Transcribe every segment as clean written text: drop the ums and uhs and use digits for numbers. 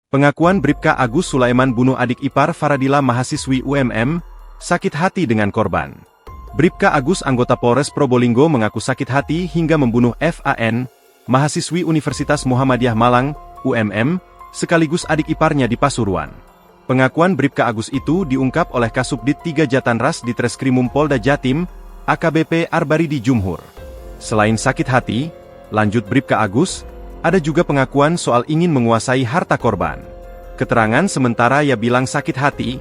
Pengakuan Bribka Agus Sulaiman bunuh adik ipar Faradila mahasiswi UMM, sakit hati dengan korban. Bribka Agus anggota Polres Probolinggo mengaku sakit hati hingga membunuh FAN, mahasiswi Universitas Muhammadiyah Malang, UMM, sekaligus adik iparnya di Pasuruan. Pengakuan Bribka Agus itu diungkap oleh Kasubdit 3 Jatanras di Treskrimum Polda Jatim, AKBP Arbaridi Jumhur. Selain sakit hati, lanjut Bribka Agus, ada juga pengakuan soal ingin menguasai harta korban. Keterangan sementara ia bilang sakit hati,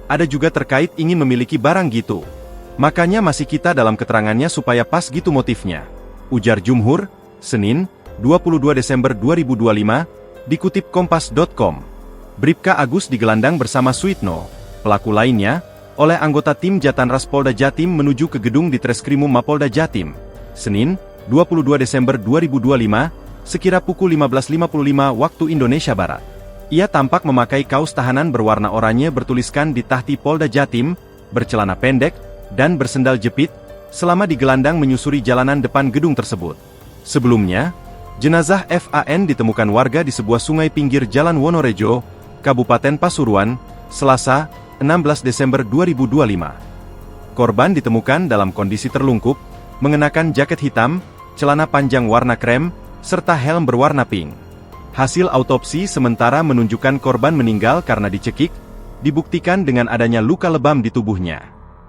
ada juga terkait ingin memiliki barang gitu. Makanya masih kita dalam keterangannya supaya pas gitu motifnya. Ujar Jumhur, Senin, 22 Desember 2025, dikutip kompas.com. Bribka Agus digelandang bersama Suitno, pelaku lainnya, oleh anggota tim Jatanras Polda Jatim menuju ke gedung di Treskrimum Mapolda Jatim. Senin, 22 Desember 2025, sekira pukul 15.55 waktu Indonesia Barat. Ia tampak memakai kaos tahanan berwarna oranye bertuliskan di Tahti Polda Jatim, bercelana pendek, dan bersendal jepit, selama digelandang menyusuri jalanan depan gedung tersebut. Sebelumnya, jenazah FAN ditemukan warga di sebuah sungai pinggir Jalan Wonorejo, Kabupaten Pasuruan, Selasa, 16 Desember 2025. Korban ditemukan dalam kondisi terlungkup, mengenakan jaket hitam, celana panjang warna krem, serta helm berwarna pink. Hasil autopsi sementara menunjukkan korban meninggal karena dicekik, dibuktikan dengan adanya luka lebam di tubuhnya.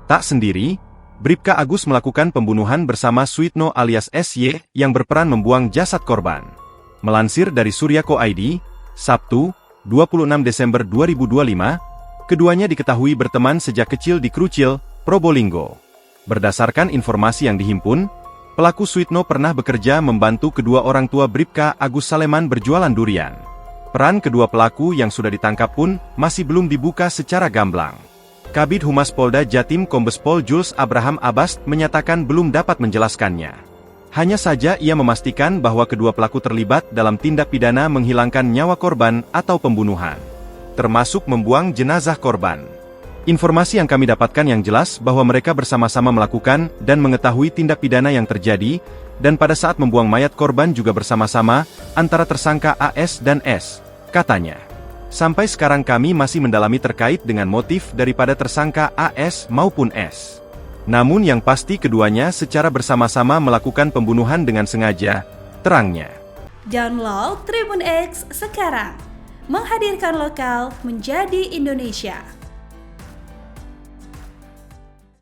Tak sendiri, Bribka Agus melakukan pembunuhan bersama Suitno alias SY yang berperan membuang jasad korban. Melansir dari Suryako ID, Sabtu, 26 Desember 2025, keduanya diketahui berteman sejak kecil di Krucil, Probolinggo. Berdasarkan informasi yang dihimpun, pelaku Suitno pernah bekerja membantu kedua orang tua Bribka Agus Sulaiman berjualan durian. Peran kedua pelaku yang sudah ditangkap pun masih belum dibuka secara gamblang. Kabid Humas Polda Jatim Kombes Pol Jules Abraham Abbas menyatakan belum dapat menjelaskannya. Hanya saja ia memastikan bahwa kedua pelaku terlibat dalam tindak pidana menghilangkan nyawa korban atau pembunuhan, termasuk membuang jenazah korban. Informasi yang kami dapatkan yang jelas bahwa mereka bersama-sama melakukan dan mengetahui tindak pidana yang terjadi, dan pada saat membuang mayat korban juga bersama-sama, antara tersangka AS dan S, katanya. Sampai sekarang kami masih mendalami terkait dengan motif daripada tersangka AS maupun S. Namun yang pasti keduanya secara bersama-sama melakukan pembunuhan dengan sengaja, terangnya. Download Tribun X sekarang, menghadirkan lokal menjadi Indonesia.